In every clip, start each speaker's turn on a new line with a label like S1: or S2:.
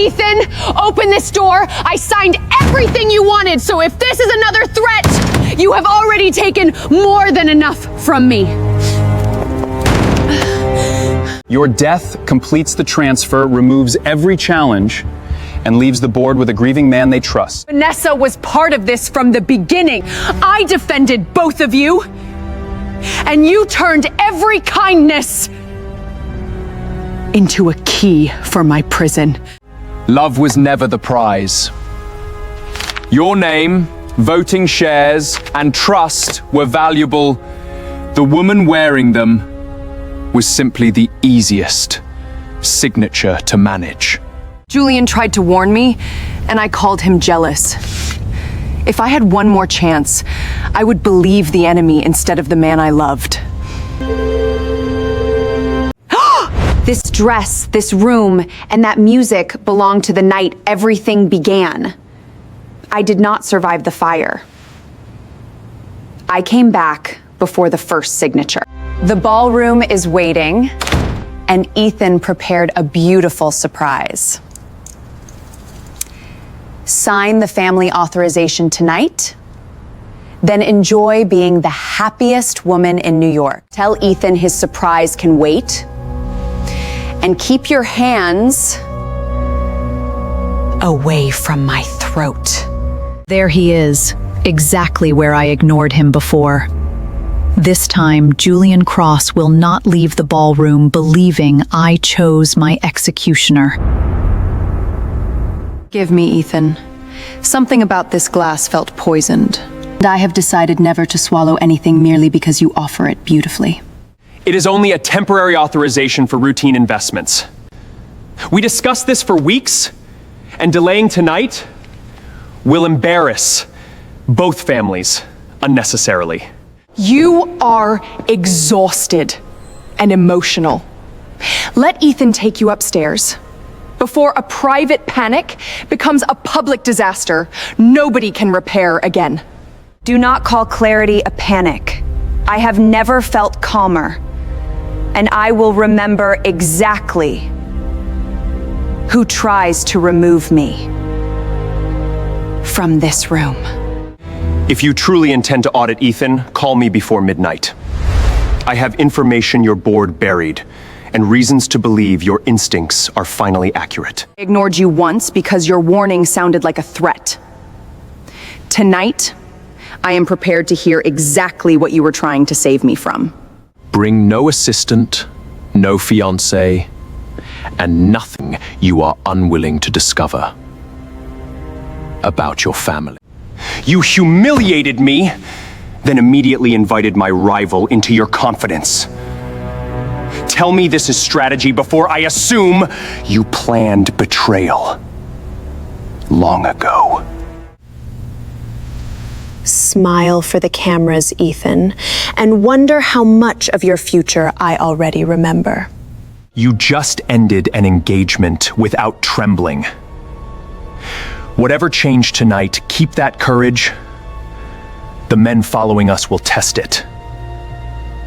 S1: Ethan, open this door. I signed everything you wanted, so if this is another threat, you have already taken more than enough from me.
S2: Your death completes the transfer, removes every challenge, and leaves the board with a grieving man they trust.
S1: Vanessa was part of this from the beginning. I defended both of you, and you turned every kindness into a key for my prison.
S2: Love was never the prize. Your name, voting shares, and trust were valuable. The woman wearing them was simply the easiest signature to manage.
S1: Julian tried to warn me, and I called him jealous. If I had one more chance, I would believe the enemy instead of the man I loved. This dress, this room, and that music belonged to the night everything began. I did not survive the fire. I came back before the first signature. The ballroom is waiting, and Ethan prepared a beautiful surprise. Sign the family authorization tonight, then enjoy being the happiest woman in New York. Tell Ethan his surprise can wait, and keep your hands away from my throat.
S3: There he is, exactly where I ignored him before. This time, Julian Cross will not leave the ballroom believing I chose my executioner.
S1: Give me, Ethan. Something about this glass felt poisoned, and I have decided never to swallow anything merely because you offer it beautifully.
S4: It is only a temporary authorization for routine investments. We discussed this for weeks, and delaying tonight will embarrass both families unnecessarily.
S1: You are exhausted and emotional. Let Ethan take you upstairs. Before a private panic becomes a public disaster, nobody can repair again. Do not call clarity a panic. I have never felt calmer, and I will remember exactly who tries to remove me from this room.
S4: If you truly intend to audit Ethan, call me before midnight. I have information your board buried, and reasons to believe your instincts are finally accurate.
S1: I ignored you once because your warning sounded like a threat. Tonight, I am prepared to hear exactly what you were trying to save me from.
S2: Bring no assistant, no fiancé, and nothing you are unwilling to discover about your family.
S4: You humiliated me, then immediately invited my rival into your confidence. Tell me this is strategy before I assume you planned betrayal long ago.
S5: Smile for the cameras, Ethan, and wonder how much of your future I already remember.
S4: You just ended an engagement without trembling. Whatever changed tonight, keep that courage. The men following us will test it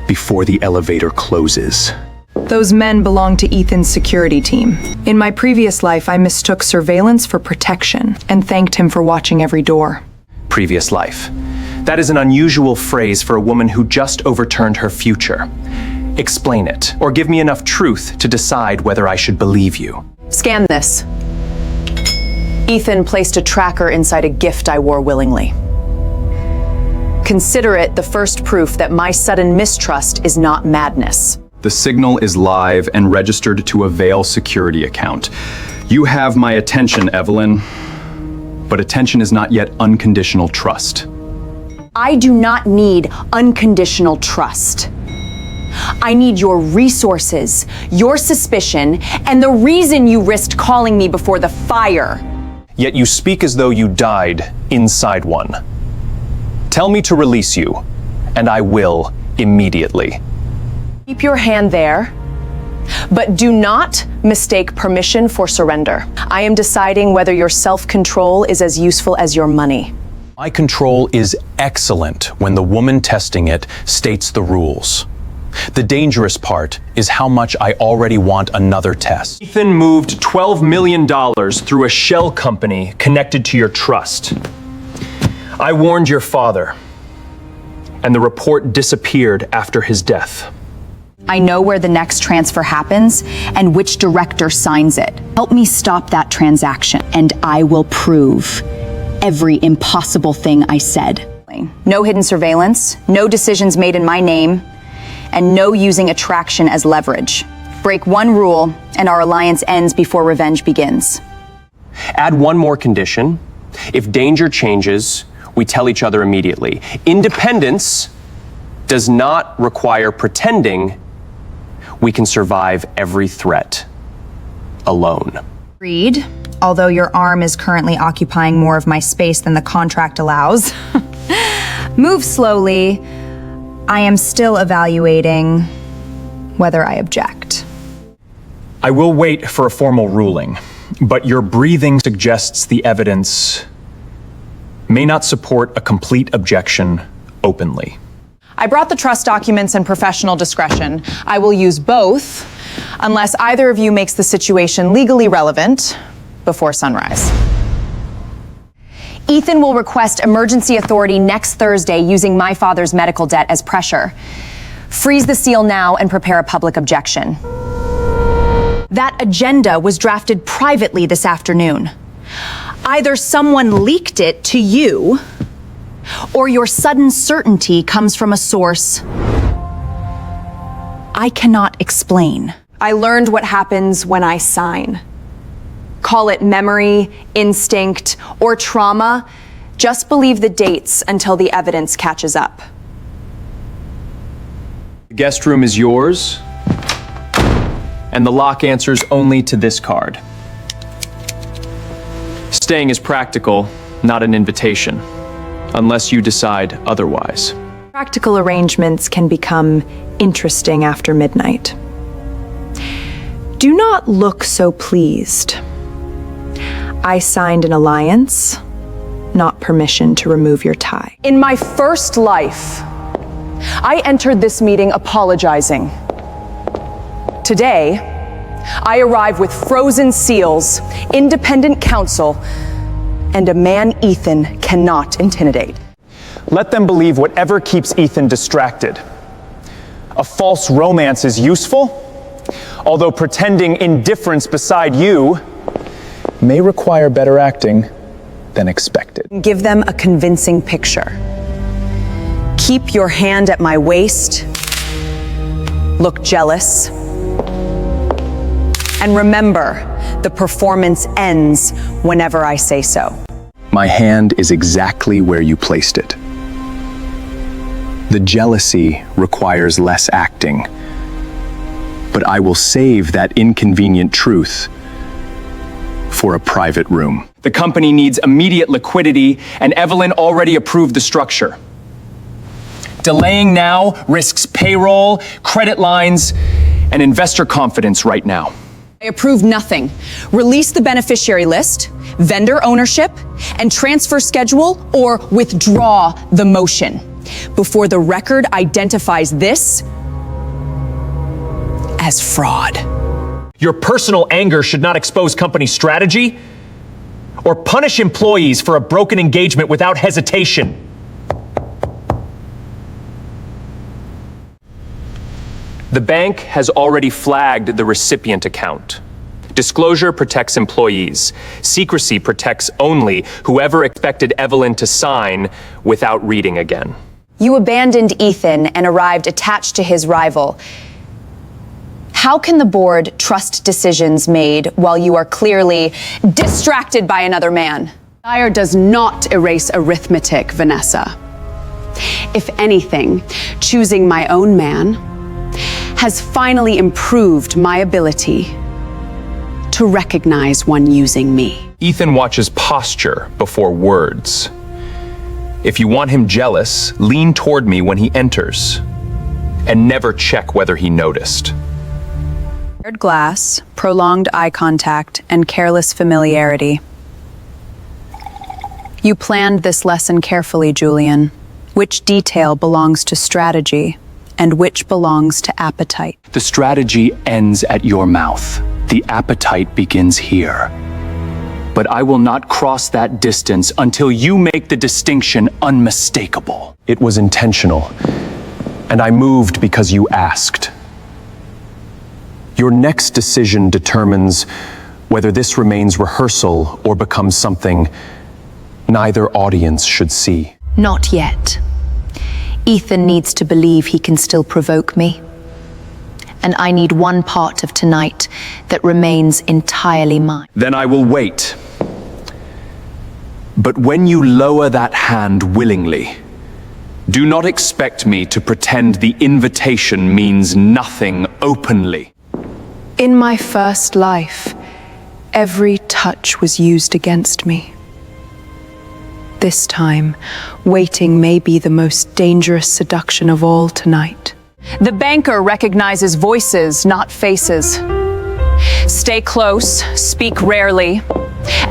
S4: before the elevator closes.
S1: Those men belong to Ethan's security team. In my previous life, I mistook surveillance for protection and thanked him for watching every door.
S4: Previous life. That is an unusual phrase for a woman who just overturned her future. Explain it, or give me enough truth to decide whether I should believe you.
S1: Scan this. Ethan placed a tracker inside a gift I wore willingly. Consider it the first proof that my sudden mistrust is not madness.
S2: The signal is live and registered to a Veil security account. You have my attention, Evelyn, but attention is not yet unconditional trust.
S1: I do not need unconditional trust. I need your resources, your suspicion, and the reason you risked calling me before the fire.
S4: Yet you speak as though you died inside one. Tell me to release you, and I will immediately.
S1: Keep your hand there, but do not mistake permission for surrender. I am deciding whether your self-control is as useful as your money.
S2: My control is excellent when the woman testing it states the rules.
S6: The dangerous part is how much I already want another test.
S4: Ethan moved $12 million through a shell company connected to your trust. I warned your father, and the report disappeared after his death.
S7: I know where the next transfer happens and which director signs it. Help me stop that transaction, and I will prove every impossible thing I said. No hidden surveillance, no decisions made in my name, and no using attraction as leverage. Break one rule, and our alliance ends before revenge begins.
S4: Add one more condition. If danger changes, we tell each other immediately. Independence does not require pretending we can survive every threat alone.
S7: Agreed, although your arm is currently occupying more of my space than the contract allows. Move slowly. I am still evaluating whether I object.
S4: I will wait for a formal ruling, but your breathing suggests the evidence may not support a complete objection openly.
S8: I brought the trust documents and professional discretion. I will use both unless either of you makes the situation legally relevant before sunrise.
S7: Ethan will request emergency authority next Thursday using my father's medical debt as pressure. Freeze the seal now and prepare a public objection. That agenda was drafted privately this afternoon. Either someone leaked it to you, or your sudden certainty comes from a source I cannot explain.
S1: I learned what happens when I sign. Call it memory, instinct, or trauma. Just believe the dates until the evidence catches up.
S4: The guest room is yours, and the lock answers only to this card. Staying is practical, not an invitation, unless you decide otherwise.
S1: Practical arrangements can become interesting after midnight. Do not look so pleased. I signed an alliance, not permission to remove your tie. In my first life, I entered this meeting apologizing. Today, I arrive with frozen seals, independent counsel, and a man Ethan cannot intimidate.
S9: Let them believe whatever keeps Ethan distracted. A false romance is useful, although pretending indifference beside you may require better acting than expected.
S1: Give them a convincing picture. Keep your hand at my waist. Look jealous. And remember, the performance ends whenever I say so.
S6: My hand is exactly where you placed it. The jealousy requires less acting, but I will save that inconvenient truth for a private room.
S4: The company needs immediate liquidity, and Evelyn already approved the structure. Delaying now risks payroll, credit lines, and investor confidence right now.
S8: I approve nothing. Release the beneficiary list, vendor ownership, and transfer schedule, or withdraw the motion before the record identifies this as fraud.
S4: Your personal anger should not expose company strategy or punish employees for a broken engagement without hesitation. The bank has already flagged the recipient account. Disclosure protects employees. Secrecy protects only whoever expected Evelyn to sign without reading again.
S7: You abandoned Ethan and arrived attached to his rival. How can the board trust decisions made while you are clearly distracted by another man?
S10: Desire does not erase arithmetic, Vanessa. If anything, choosing my own man has finally improved my ability to recognize one using me.
S2: Ethan watches posture before words. If you want him jealous, lean toward me when he enters, and never check whether he noticed.
S7: Glass, prolonged eye contact, and careless familiarity. You planned this lesson carefully, Julian. Which detail belongs to strategy,
S5: and which belongs to appetite.
S4: The strategy ends at your mouth. The appetite begins here. But I will not cross that distance until you make the distinction unmistakable.
S6: It was intentional, and I moved because you asked. Your next decision determines whether this remains rehearsal or becomes something neither audience should see.
S3: Not yet. Ethan needs to believe he can still provoke me. And I need one part of tonight that remains entirely mine.
S2: Then I will wait. But when you lower that hand willingly, do not expect me to pretend the invitation means nothing openly.
S1: In my first life, every touch was used against me. This time, waiting may be the most dangerous seduction of all tonight.
S8: The banker recognizes voices, not faces. Stay close, speak rarely,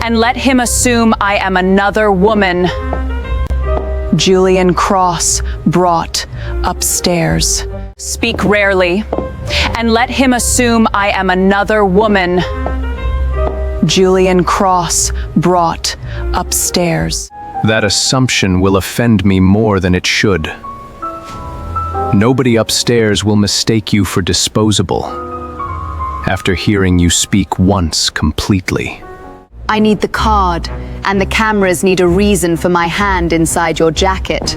S8: and let him assume I am another woman. Julian Cross brought upstairs. Speak rarely, and let him assume I am another woman. Julian Cross brought upstairs.
S6: That assumption will offend me more than it should. Nobody upstairs will mistake you for disposable after hearing you speak once completely.
S7: I need the card, and the cameras need a reason for my hand inside your jacket.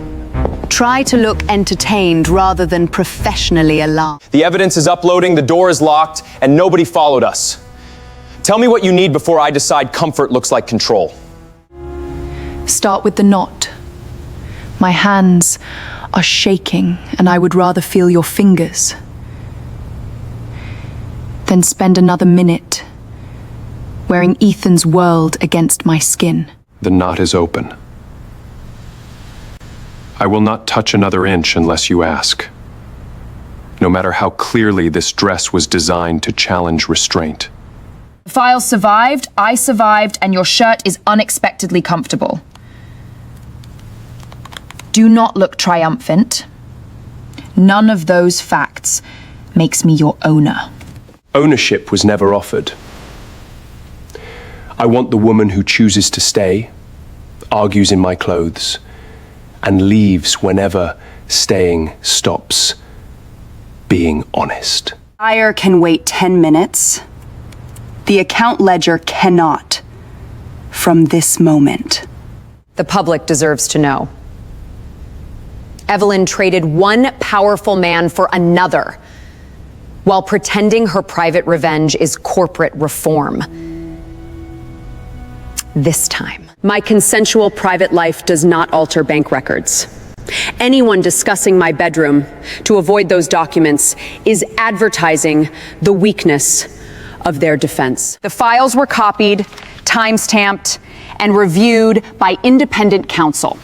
S7: Try to look entertained rather than professionally alarmed.
S9: The evidence is uploading, the door is locked, and nobody followed us. Tell me what you need before I decide comfort looks like control.
S1: Start with the knot. My hands are shaking, and I would rather feel your fingers. Then spend another minute wearing Ethan's world against my skin.
S6: The knot is open. I will not touch another inch unless you ask. No matter how clearly this dress was designed to challenge restraint.
S7: The file survived, I survived, and your shirt is unexpectedly comfortable. Do not look triumphant. None of those facts makes me your owner.
S6: Ownership was never offered. I want the woman who chooses to stay, argues in my clothes, and leaves whenever staying stops being honest.
S10: Buyer can wait 10 minutes. The account ledger cannot. From this moment.
S11: The public deserves to know. Evelyn traded one powerful man for another, while pretending her private revenge is corporate reform. This time, my consensual private life does not alter bank records. Anyone discussing my bedroom to avoid those documents is advertising the weakness of their defense.
S8: The files were copied, time-stamped, and reviewed by independent counsel.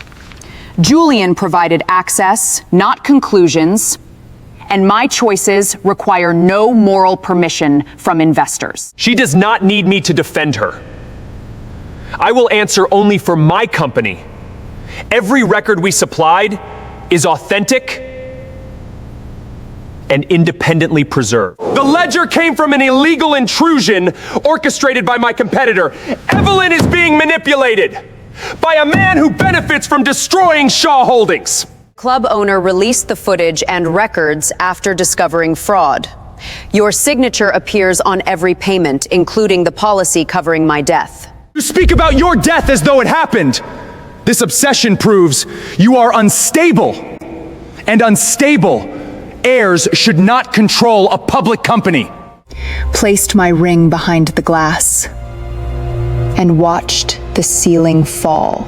S8: Julian provided access, not conclusions, and my choices require no moral permission from investors.
S9: She does not need me to defend her. I will answer only for my company. Every record we supplied is authentic and independently preserved. The ledger came from an illegal intrusion orchestrated by my competitor. Evelyn is being manipulated by a man who benefits from destroying Shaw Holdings.
S11: Club owner released the footage and records after discovering fraud. Your signature appears on every payment, including the policy covering my death.
S9: You speak about your death as though it happened. This obsession proves you are unstable. And unstable heirs should not control a public company.
S7: Placed my ring behind the glass and watched the ceiling fall.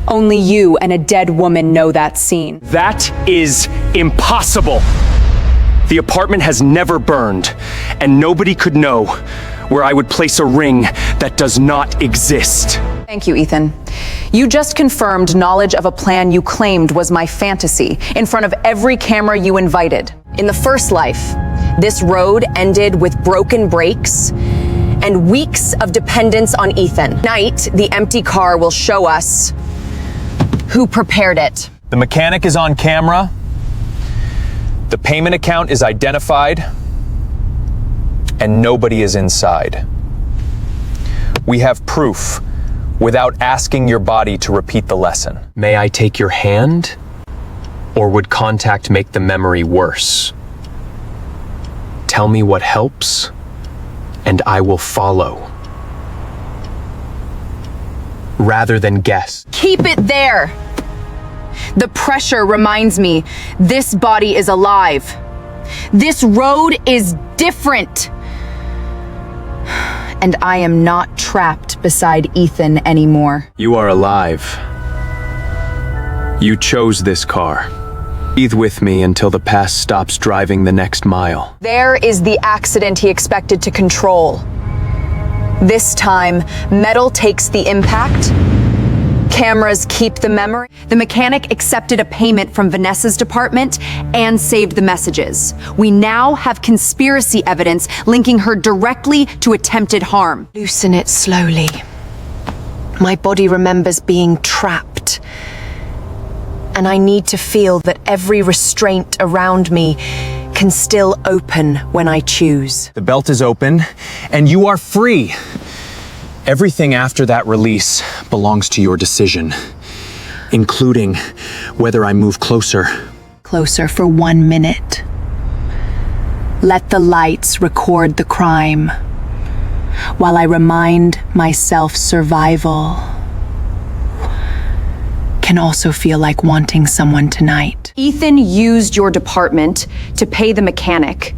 S8: Only you and a dead woman know that scene.
S9: That is impossible. The apartment has never burned, and nobody could know where I would place a ring that does not exist.
S8: Thank you, Ethan. You just confirmed knowledge of a plan you claimed was my fantasy in front of every camera you invited.
S11: In the first life, this road ended with broken brakes and weeks of dependence on Ethan. Tonight, the empty car will show us who prepared it.
S9: The mechanic is on camera,
S6: The payment account is identified, and nobody is inside. We have proof without asking your body to repeat the lesson. May I take your hand? Or would contact make the memory worse? Tell me what helps, and I will follow. Rather than guess.
S1: Keep it there! The pressure reminds me this body is alive. This road is different. And I am not trapped beside Ethan anymore.
S6: You are alive. You chose this car. Breathe with me until the past stops driving the next mile.
S1: There is the accident he expected to control. This time, metal takes the impact. Cameras keep the memory. The mechanic accepted a payment from Vanessa's department and saved the messages. We now have conspiracy evidence linking her directly to attempted harm.
S5: Loosen it slowly. My body remembers being trapped. And I need to feel that every restraint around me can still open when I choose.
S6: The belt is open, and you are free. Everything after that release belongs to your decision, including whether I move closer.
S3: Closer for 1 minute. Let the lights record the crime, while I remind myself survival can also feel like wanting someone tonight.
S1: Ethan used your department to pay the mechanic,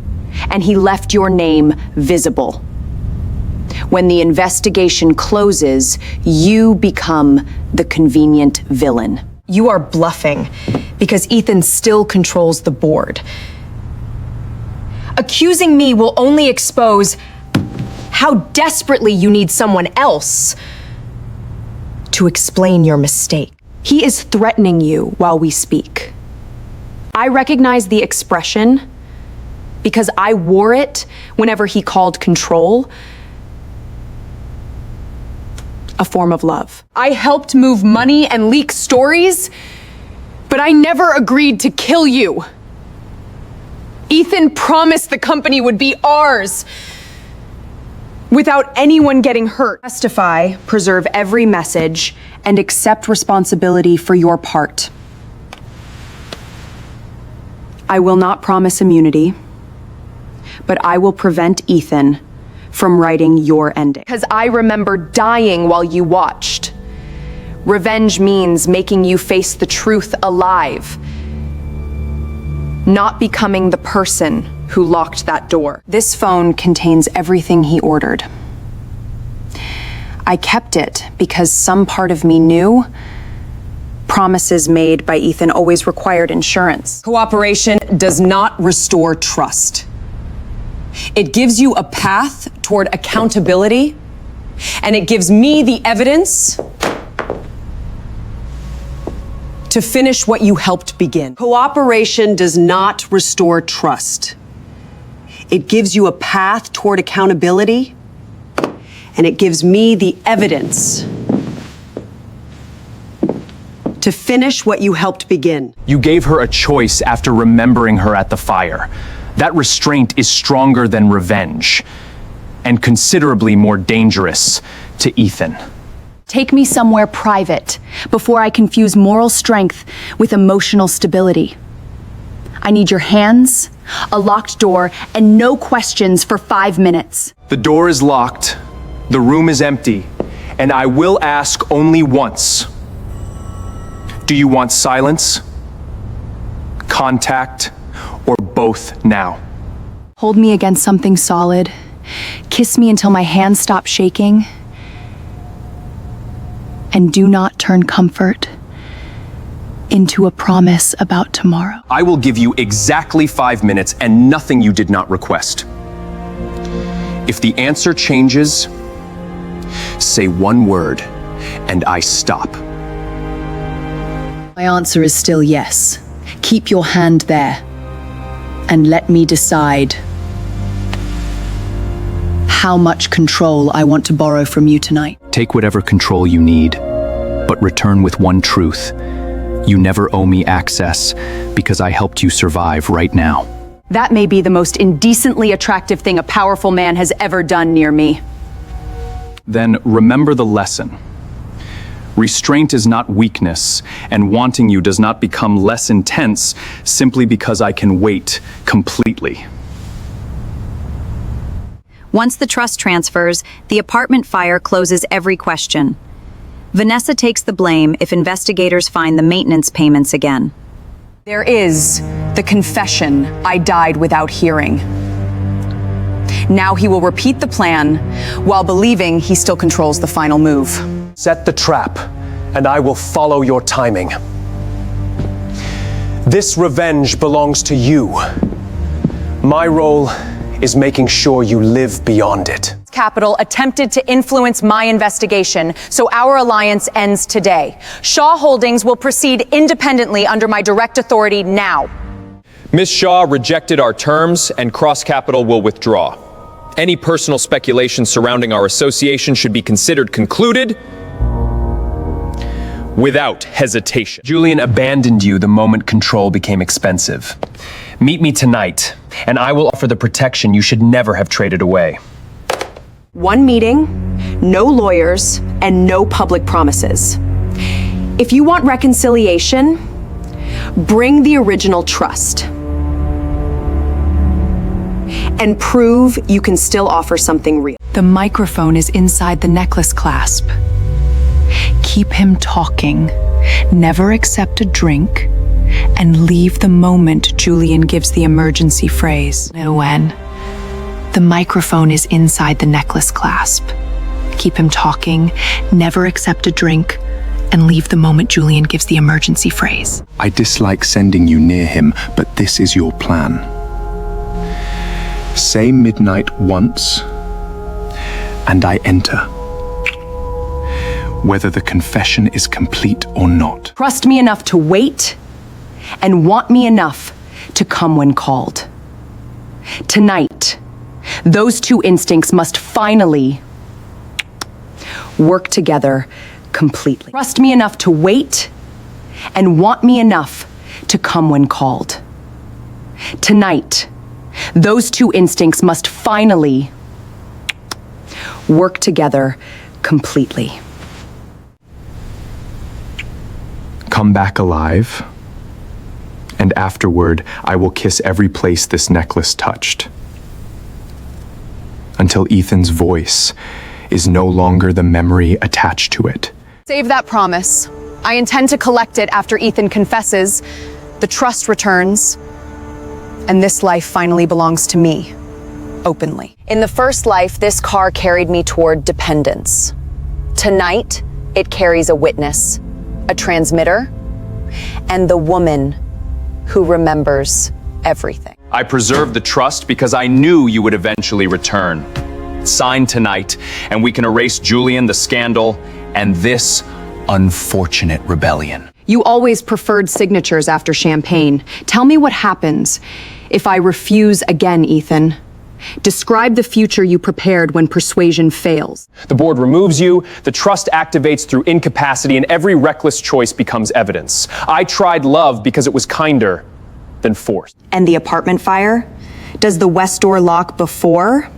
S1: and he left your name visible. When the investigation closes, you become the convenient villain. You are bluffing, because Ethan still controls the board. Accusing me will only expose how desperately you need someone else to explain your mistake. He is threatening you while we speak. I recognize the expression because I wore it whenever he called control a form of love. I helped move money and leak stories, but I never agreed to kill you. Ethan promised the company would be ours without anyone getting hurt. Testify, preserve every message, and accept responsibility for your part. I will not promise immunity, but I will prevent Ethan from writing your ending. Because I remember dying while you watched. Revenge means making you face the truth alive, not becoming the person who locked that door. This phone contains everything he ordered. I kept it because some part of me knew promises made by Ethan always required insurance.
S8: Cooperation does not restore trust. It gives you a path toward accountability, and it gives me the evidence to finish what you helped begin. Cooperation does not restore trust. It gives you a path toward accountability, and it gives me the evidence to finish what you helped begin.
S2: You gave her a choice after remembering her at the fire. That restraint is stronger than revenge, and considerably more dangerous to Ethan.
S1: Take me somewhere private before I confuse moral strength with emotional stability. I need your hands, a locked door, and no questions for 5 minutes.
S2: The door is locked, the room is empty, and I will ask only once. Do you want silence, contact, or both now?
S1: Hold me against something solid. Kiss me until my hands stop shaking. And do not turn comfort into a promise about tomorrow.
S2: I will give you exactly 5 minutes and nothing you did not request. If the answer changes, say one word and I stop.
S3: My answer is still yes. Keep your hand there and let me decide how much control I want to borrow from you tonight.
S2: Take whatever control you need, but return with one truth.
S6: You never owe me access because I helped you survive right now.
S8: That may be the most indecently attractive thing a powerful man has ever done near me.
S6: Then remember the lesson. Restraint is not weakness, and wanting you does not become less intense simply because I can wait completely.
S3: Once the trust transfers, the apartment fire closes every question. Vanessa takes the blame if investigators find the maintenance payments again.
S8: There is the confession I died without hearing. Now he will repeat the plan while believing he still controls the final move.
S4: Set the trap, and I will follow your timing. This revenge belongs to you. My role is making sure you live beyond it.
S8: Capital attempted to influence my investigation, so our alliance ends today. Shaw Holdings will proceed independently under my direct authority now.
S12: Ms. Shaw rejected our terms, and Cross Capital will withdraw. Any personal speculation surrounding our association should be considered concluded without hesitation.
S6: Julian abandoned you the moment control became expensive. Meet me tonight, and I will offer the protection you should never have traded away.
S8: One meeting, no lawyers, and no public promises. If you want reconciliation, bring the original trust. And prove you can still offer something real.
S1: The microphone is inside the necklace clasp. Keep him talking, never accept a drink, and leave the moment Julian gives the emergency phrase. Know when? The microphone is inside the necklace clasp. Keep him talking, never accept a drink, and leave the moment Julian gives the emergency phrase.
S13: I dislike sending you near him, but this is your plan. Say midnight once, and I enter. Whether the confession is complete or not.
S8: Trust me enough to wait, and want me enough to come when called. Tonight, those two instincts must finally work together completely. Trust me enough to wait, and want me enough to come when called. Tonight, those two instincts must finally work together completely.
S6: Come back alive, and afterward, I will kiss every place this necklace touched. Until Ethan's voice is no longer the memory attached to it.
S8: Save that promise. I intend to collect it after Ethan confesses, the trust returns, and this life finally belongs to me, openly. In the first life, this car carried me toward dependence. Tonight, it carries a witness, a transmitter, and the woman who remembers everything.
S2: I preserved the trust because I knew you would eventually return. Sign tonight, and we can erase Julian, the scandal, and this unfortunate rebellion.
S8: You always preferred signatures after champagne. Tell me what happens if I refuse again, Ethan. Describe the future you prepared when persuasion fails.
S9: The board removes you, the trust activates through incapacity, and every reckless choice becomes evidence. I tried love because it was kinder than force.
S14: And the apartment fire? Does the west door lock before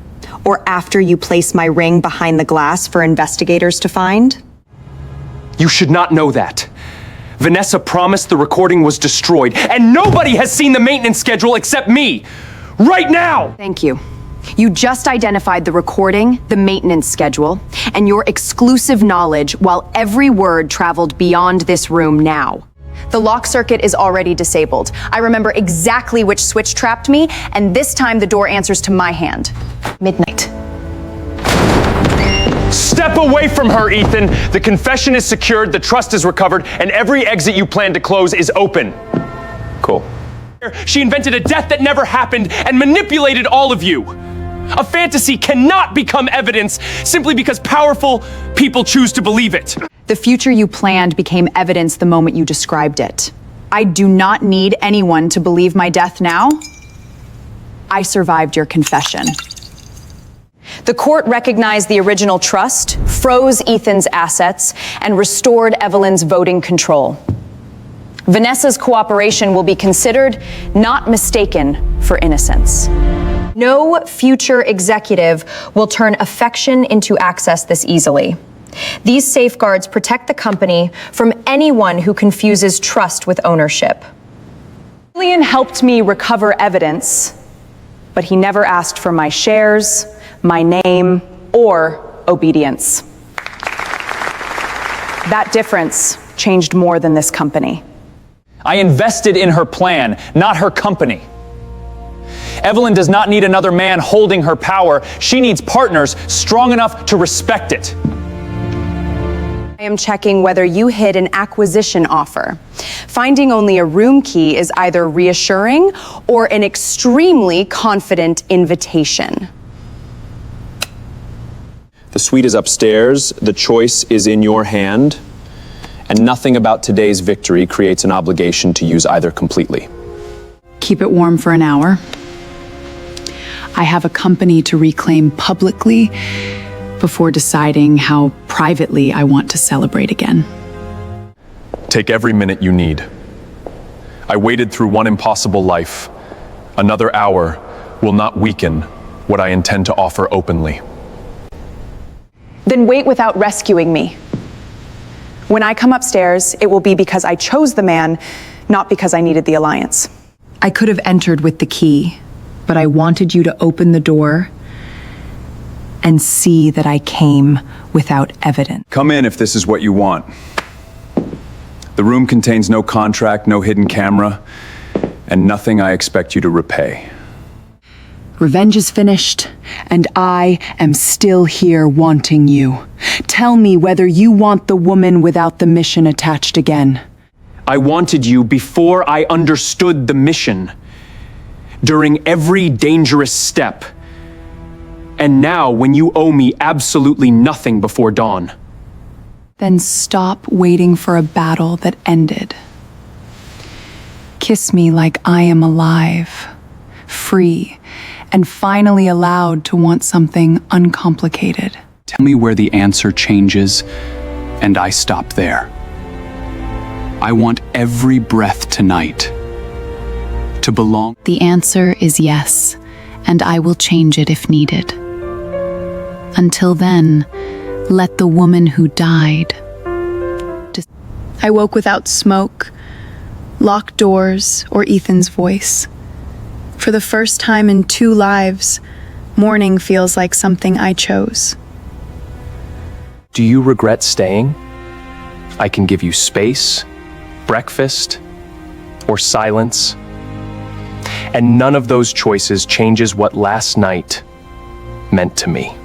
S14: or after you place my ring behind the glass for investigators to find?
S4: You should not know that. Vanessa promised the recording was destroyed, and nobody has seen the maintenance schedule except me. Right now!
S8: Thank you. You just identified the recording, the maintenance schedule, and your exclusive knowledge while every word traveled beyond this room now. The lock circuit is already disabled. I remember exactly which switch trapped me, and this time the door answers to my hand. Midnight.
S4: Step away from her, Ethan. The confession is secured, the trust is recovered, and every exit you plan to close is open.
S9: Cool.
S4: She invented a death that never happened and manipulated all of you. A fantasy cannot become evidence simply because powerful people choose to believe it.
S8: The future you planned became evidence the moment you described it. I do not need anyone to believe my death now. I survived your confession. The court recognized the original trust, froze Ethan's assets, and restored Evelyn's voting control.
S7: Vanessa's cooperation will be considered, not mistaken for innocence. No future executive will turn affection into access this easily. These safeguards protect the company from anyone who confuses trust with ownership.
S8: Julian helped me recover evidence, but he never asked for my shares, my name, or obedience. That difference changed more than this company.
S9: I invested in her plan, not her company. Evelyn does not need another man holding her power. She needs partners strong enough to respect it.
S8: I am checking whether you hid an acquisition offer. Finding only a room key is either reassuring or an extremely confident invitation.
S12: The suite is upstairs, the choice is in your hand, and nothing about today's victory creates an obligation to use either completely.
S15: Keep it warm for an hour. I have a company to reclaim publicly before deciding how privately I want to celebrate again.
S6: Take every minute you need. I waited through one impossible life. Another hour will not weaken what I intend to offer openly.
S8: Then wait without rescuing me. When I come upstairs, it will be because I chose the man, not because I needed the alliance.
S15: I could have entered with the key, but I wanted you to open the door and see that I came without evidence.
S13: Come in if this is what you want. The room contains no contract, no hidden camera, and nothing I expect you to repay.
S15: Revenge is finished, and I am still here wanting you. Tell me whether you want the woman without the mission attached again.
S4: I wanted you before I understood the mission, during every dangerous step. And now, when you owe me absolutely nothing before dawn.
S15: Then stop waiting for a battle that ended. Kiss me like I am alive, free, and finally allowed to want something uncomplicated.
S13: Tell me where the answer changes, and I stop there. I want every breath tonight to belong.
S3: The answer is yes, and I will change it if needed. Until then, let the woman who died.
S15: I woke without smoke, locked doors, or Ethan's voice. For the first time in 2 lives, morning feels like something I chose.
S6: Do you regret staying? I can give you space, breakfast, or silence. And none of those choices changes what last night meant to me.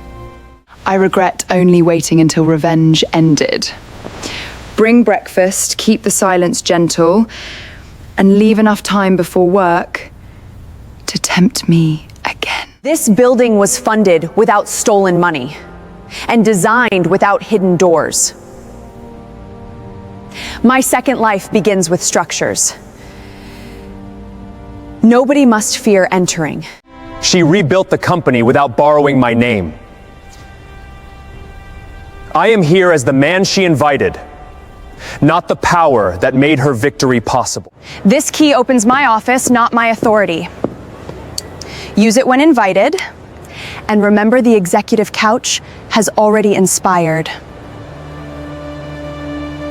S1: I regret only waiting until revenge ended. Bring breakfast, keep the silence gentle, and leave enough time before work to tempt me again.
S8: This building was funded without stolen money and designed without hidden doors. My second life begins with structures. Nobody must fear entering.
S4: She rebuilt the company without borrowing my name. I am here as the man she invited, not the power that made her victory possible.
S8: This key opens my office, not my authority. Use it when invited, and remember the executive couch has already inspired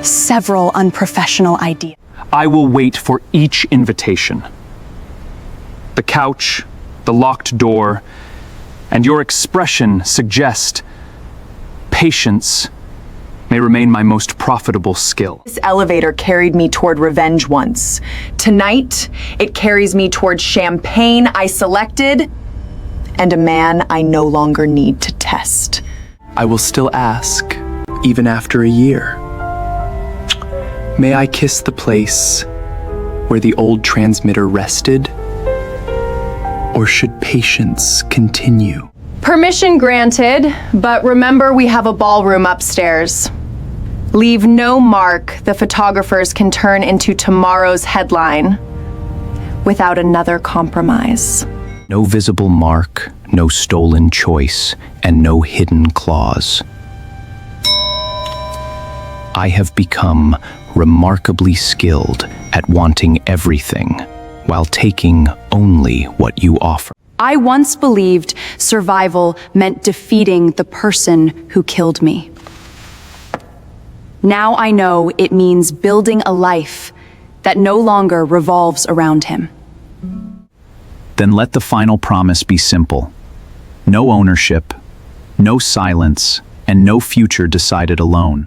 S8: several unprofessional ideas.
S4: I will wait for each invitation. The couch, the locked door, and your expression suggest patience may remain my most profitable skill.
S1: This elevator carried me toward revenge once. Tonight, it carries me toward champagne I selected and a man I no longer need to test.
S13: I will still ask, even after a year. May I kiss the place where the old transmitter rested? Or should patience continue?
S1: Permission granted, but remember we have a ballroom upstairs. Leave no mark the photographers can turn into tomorrow's headline without another compromise.
S16: No visible mark, no stolen choice, and no hidden clause. I have become remarkably skilled at wanting everything, while taking only what you offer.
S7: I once believed survival meant defeating the person who killed me. Now I know it means building a life that no longer revolves around him.
S16: Then let the final promise be simple. No ownership, no silence, and no future decided alone.